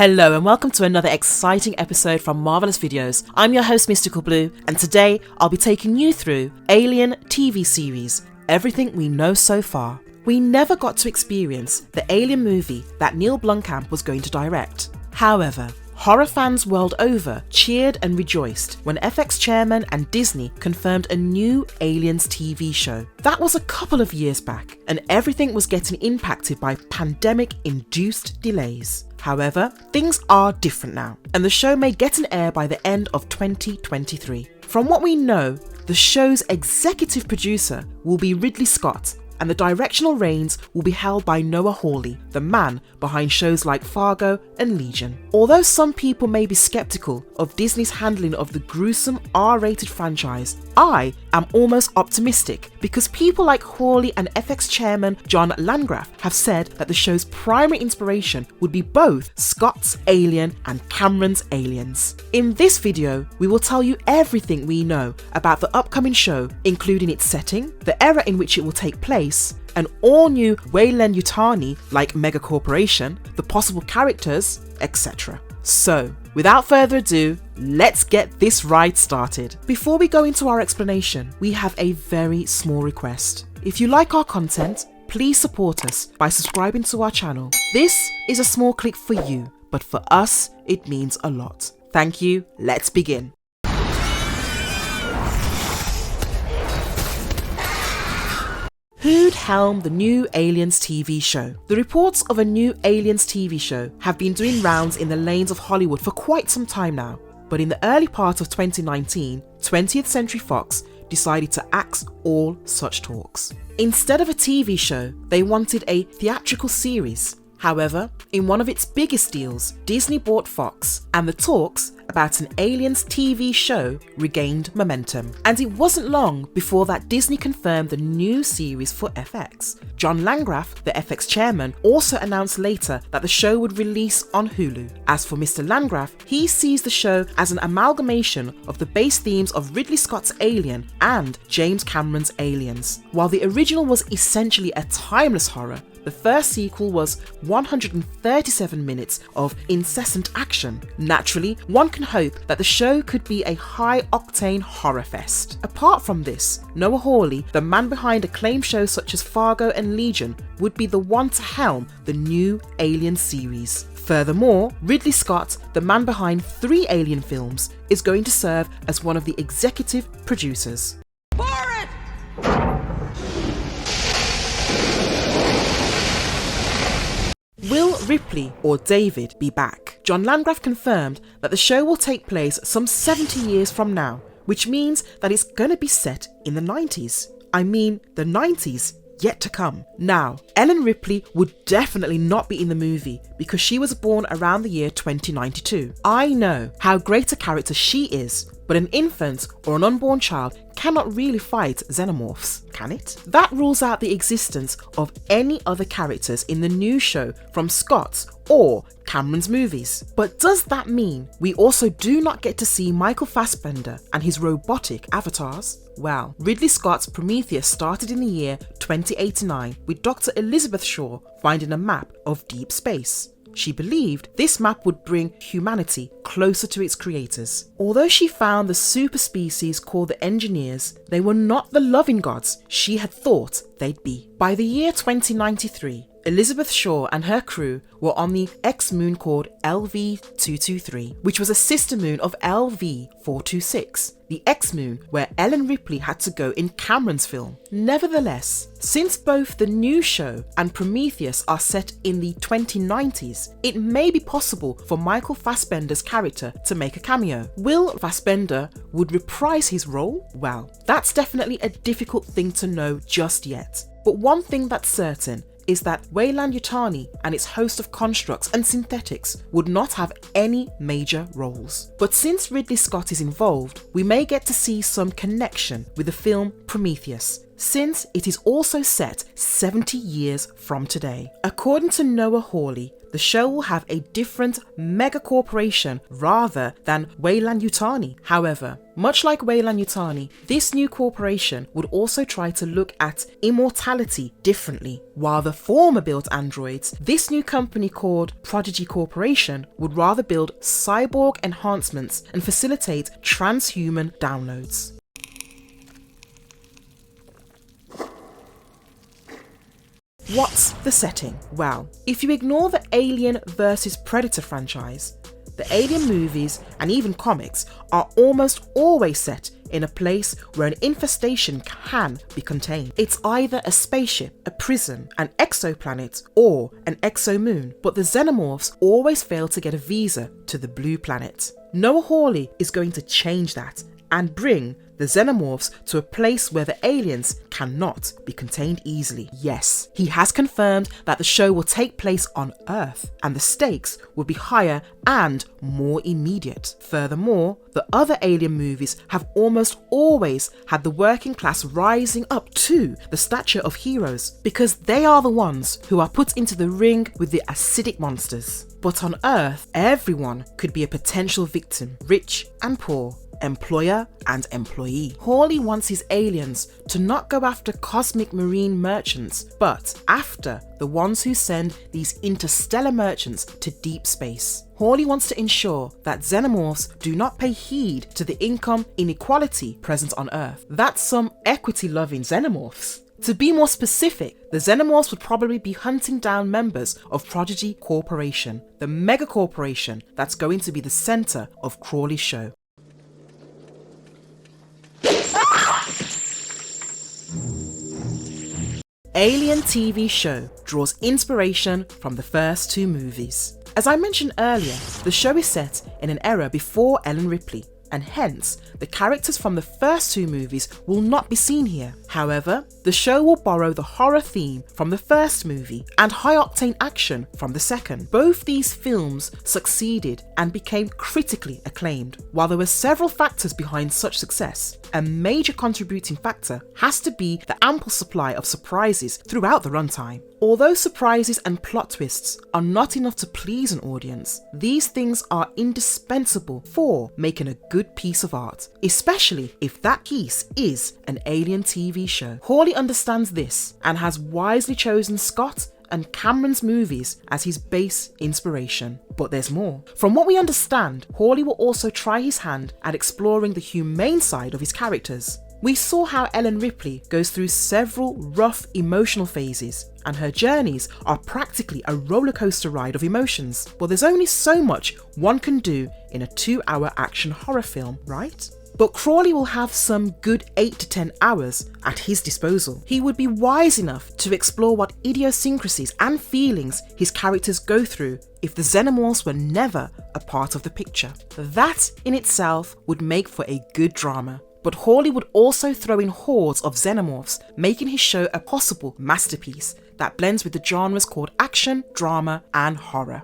Hello and welcome to another exciting episode from Marvelous Videos. I'm your host Mystical Blue, and today I'll be taking you through Alien TV series, everything we know so far. We never got to experience the Alien movie that Neil Blomkamp was going to direct. However, horror fans world over cheered and rejoiced when FX chairman and Disney confirmed a new Aliens TV show. That was a couple of years back, and everything was getting impacted by pandemic-induced delays. However, things are different now, and the show may get an air by the end of 2023. From what we know, the show's executive producer will be Ridley Scott, and the directional reins will be held by Noah Hawley, the man behind shows like Fargo and Legion. Although some people may be skeptical of Disney's handling of the gruesome R-rated franchise, I am almost optimistic because people like Hawley and FX chairman John Landgraf have said that the show's primary inspiration would be both Scott's Alien and Cameron's Aliens. In this video, we will tell you everything we know about the upcoming show, including its setting, the era in which it will take place, an all-new Weyland-Yutani like mega corporation, the possible characters, etc. So, without further ado, let's get this ride started. Before we go into our explanation, we have a very small request. If you like our content, please support us by subscribing to our channel. This is a small click for you, but for us, it means a lot. Thank you, let's begin. Who'd helm the new Aliens TV show? The reports of a new Aliens TV show have been doing rounds in the lanes of Hollywood for quite some time now, but in the early part of 2019, 20th Century Fox decided to axe all such talks. Instead of a TV show, they wanted a theatrical series. However, in one of its biggest deals, Disney bought Fox, and the talks about an Aliens TV show regained momentum. And it wasn't long before that Disney confirmed the new series for FX. John Landgraf, the FX chairman, also announced later that the show would release on Hulu. As for Mr. Landgraf, he sees the show as an amalgamation of the base themes of Ridley Scott's Alien and James Cameron's Aliens. While the original was essentially a timeless horror, the first sequel was 137 minutes of incessant action. Naturally, one can hope that the show could be a high-octane horror fest. Apart from this, Noah Hawley, the man behind acclaimed shows such as Fargo and Legion, would be the one to helm the new Alien series. Furthermore, Ridley Scott, the man behind 3 Alien films, is going to serve as one of the executive producers. Will Ripley or David be back? John Landgraf confirmed that the show will take place some 70 years from now, which means that it's gonna be set in the 90s. I mean, the 90s yet to come. Now, Ellen Ripley would definitely not be in the movie because she was born around the year 2092. I know how great a character she is, but an infant or an unborn child cannot really fight xenomorphs, can it? That rules out the existence of any other characters in the new show from Scott's or Cameron's movies. But does that mean we also do not get to see Michael Fassbender and his robotic avatars? Well, Ridley Scott's Prometheus started in the year 2089 with Dr. Elizabeth Shaw finding a map of deep space. She believed this map would bring humanity closer to its creators. Although she found the super species called the Engineers, they were not the loving gods she had thought they'd be. By the year 2093, Elizabeth Shaw and her crew were on the X-moon called LV-223, which was a sister moon of LV-426, the X-moon where Ellen Ripley had to go in Cameron's film. Nevertheless, since both the new show and Prometheus are set in the 2090s, it may be possible for Michael Fassbender's character to make a cameo. Will Fassbender would reprise his role? Well, that's definitely a difficult thing to know just yet. But one thing that's certain is that Weyland-Yutani and its host of constructs and synthetics would not have any major roles. But since Ridley Scott is involved, we may get to see some connection with the film Prometheus, since it is also set 70 years from today. According to Noah Hawley, the show will have a different mega corporation rather than Weyland-Yutani. However, Much like Weyland-Yutani, this new corporation would also try to look at immortality differently. While the former built androids, this new company called Prodigy Corporation would rather build cyborg enhancements and facilitate transhuman downloads. What's the setting? Well, if you ignore the Alien vs Predator franchise, the Alien movies and even comics are almost always set in a place where an infestation can be contained. It's either a spaceship, a prison, an exoplanet, or an exomoon, but the xenomorphs always fail to get a visa to the blue planet. Noah Hawley is going to change that and bring the xenomorphs to a place where the aliens cannot be contained easily. Yes, he has confirmed that the show will take place on Earth and the stakes will be higher and more immediate. Furthermore, the other Alien movies have almost always had the working class rising up to the stature of heroes because they are the ones who are put into the ring with the acidic monsters. But on Earth, everyone could be a potential victim, rich and poor, employer and employee. Hawley wants his aliens to not go after cosmic marine merchants, but after the ones who send these interstellar merchants to deep space. Hawley wants to ensure that xenomorphs do not pay heed to the income inequality present on Earth. That's some equity-loving xenomorphs. To be more specific, the xenomorphs would probably be hunting down members of Prodigy Corporation, the mega corporation that's going to be the center of Crawley's show. Alien TV show draws inspiration from the first two movies. As I mentioned earlier, the show is set in an era before Ellen Ripley, and hence the characters from the first two movies will not be seen here. However, the show will borrow the horror theme from the first movie and high-octane action from the second. Both these films succeeded and became critically acclaimed. While there were several factors behind such success, a major contributing factor has to be the ample supply of surprises throughout the runtime. Although surprises and plot twists are not enough to please an audience, these things are indispensable for making a good piece of art, especially if that piece is an Alien TV show. Hawley understands this and has wisely chosen Scott and Cameron's movies as his base inspiration. But there's more. From what we understand, Hawley will also try his hand at exploring the humane side of his characters. We saw how Ellen Ripley goes through several rough emotional phases, and her journeys are practically a rollercoaster ride of emotions. Well, there's only so much one can do in a 2-hour action horror film, right? But Crawley will have some good 8 to 10 hours at his disposal. He would be wise enough to explore what idiosyncrasies and feelings his characters go through if the xenomorphs were never a part of the picture. That in itself would make for a good drama. But Hawley would also throw in hordes of xenomorphs, making his show a possible masterpiece that blends with the genres called action, drama, and horror.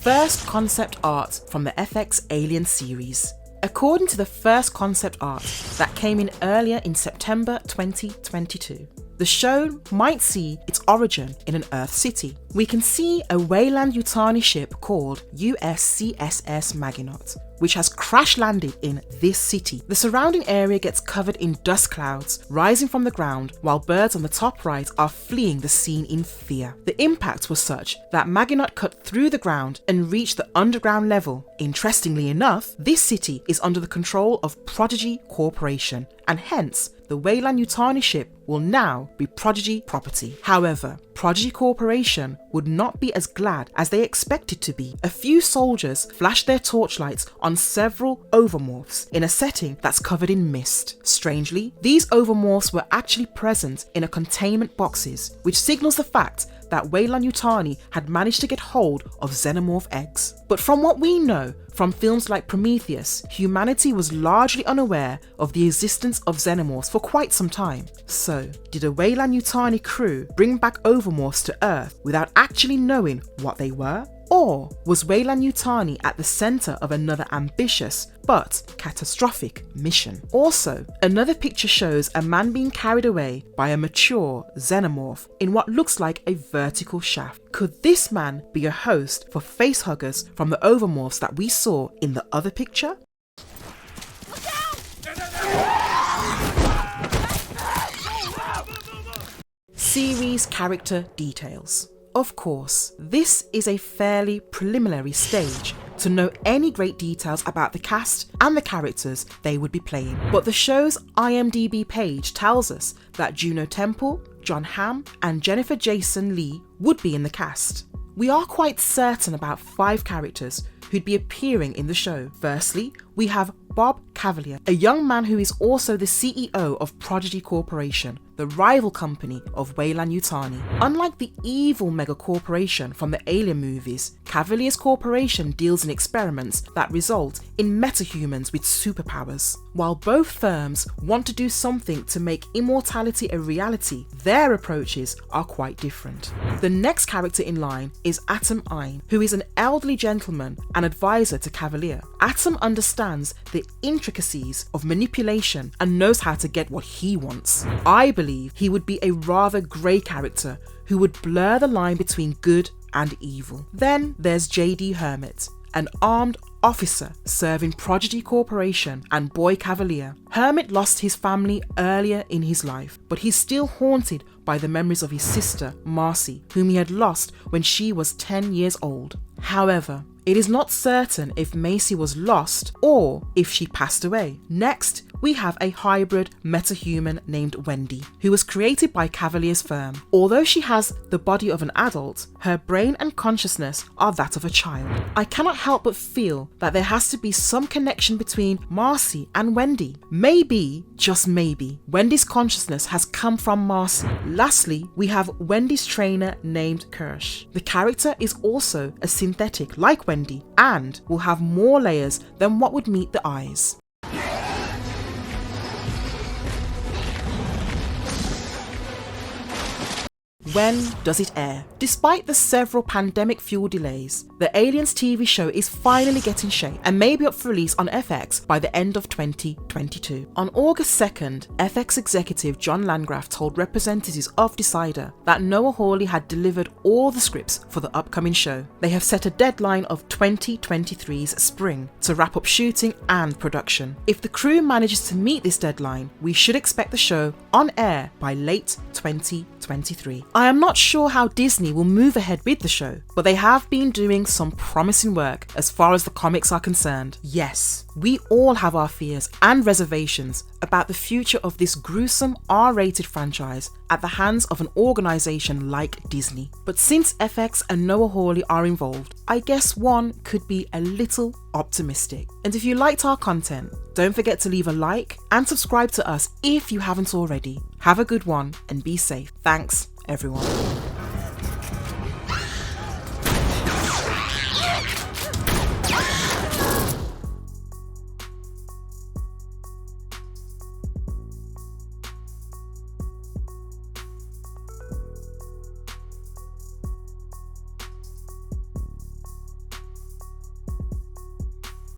First concept art from the FX Alien series. According to the first concept art that came in earlier in September 2022, the show might see its origin in an Earth city. We can see a Weyland-Yutani ship called USCSS Maginot, which has crash landed in this city. The surrounding area gets covered in dust clouds rising from the ground, while birds on the top right are fleeing the scene in fear. The impact was such that Maginot cut through the ground and reached the underground level. Interestingly enough, this city is under the control of Prodigy Corporation, and hence the Weyland-Yutani ship will now be Prodigy property. However, Prodigy Corporation would not be as glad as they expected to be. A few soldiers flashed their torchlights on several overmorphs in a setting that's covered in mist. Strangely, these overmorphs were actually present in a containment boxes, which signals the fact that Weyland-Yutani had managed to get hold of xenomorph eggs. But from what we know from films like Prometheus, humanity was largely unaware of the existence of xenomorphs for quite some time. So, did a Weyland-Yutani crew bring back overmorphs to Earth without actually knowing what they were? Or was Weyland-Yutani at the centre of another ambitious but catastrophic mission? Also, another picture shows a man being carried away by a mature xenomorph in what looks like a vertical shaft. Could this man be a host for facehuggers from the overmorphs that we saw in the other picture? Series character details. Of course, this is a fairly preliminary stage to know any great details about the cast and the characters they would be playing. But the show's IMDb page tells us that Juno Temple, John Hamm, and Jennifer Jason Leigh would be in the cast. We are quite certain about 5 characters who'd be appearing in the show. Firstly, we have Bob Cavalier, a young man who is also the CEO of Prodigy Corporation, the rival company of Weyland-Yutani. Unlike the evil mega corporation from the Alien movies, Cavalier's corporation deals in experiments that result in metahumans with superpowers. While both firms want to do something to make immortality a reality, their approaches are quite different. The next character in line is Atom Ein, who is an elderly gentleman and advisor to Cavalier. Atom understands the intricacies of manipulation and knows how to get what he wants. I believe he would be a rather grey character who would blur the line between good and evil. Then there's JD Hermit, an armed officer serving Prodigy Corporation and Boy Cavalier. Hermit lost his family earlier in his life, but he's still haunted by the memories of his sister, Marcy, whom he had lost when she was 10 years old. However, it is not certain if Macy was lost or if she passed away. Next, we have a hybrid metahuman named Wendy, who was created by Cavalier's firm. Although she has the body of an adult, her brain and consciousness are that of a child. I cannot help but feel that there has to be some connection between Marcy and Wendy. Maybe, just maybe, Wendy's consciousness has come from Marcy. Lastly, we have Wendy's trainer named Kirsch. The character is also a synthetic like Wendy and will have more layers than what would meet the eyes. When does it air? Despite the several pandemic-fueled delays, the Aliens TV show is finally getting shape and may be up for release on FX by the end of 2022. On August 2nd, FX executive John Landgraf told representatives of Decider that Noah Hawley had delivered all the scripts for the upcoming show. They have set a deadline of 2023's spring to wrap up shooting and production. If the crew manages to meet this deadline, we should expect the show on air by late 2023. I am not sure how Disney will move ahead with the show, but they have been doing some promising work as far as the comics are concerned. Yes, we all have our fears and reservations about the future of this gruesome R-rated franchise at the hands of an organisation like Disney. But since FX and Noah Hawley are involved, I guess one could be a little optimistic. And if you liked our content, don't forget to leave a like and subscribe to us if you haven't already. Have a good one and be safe. Thanks, everyone.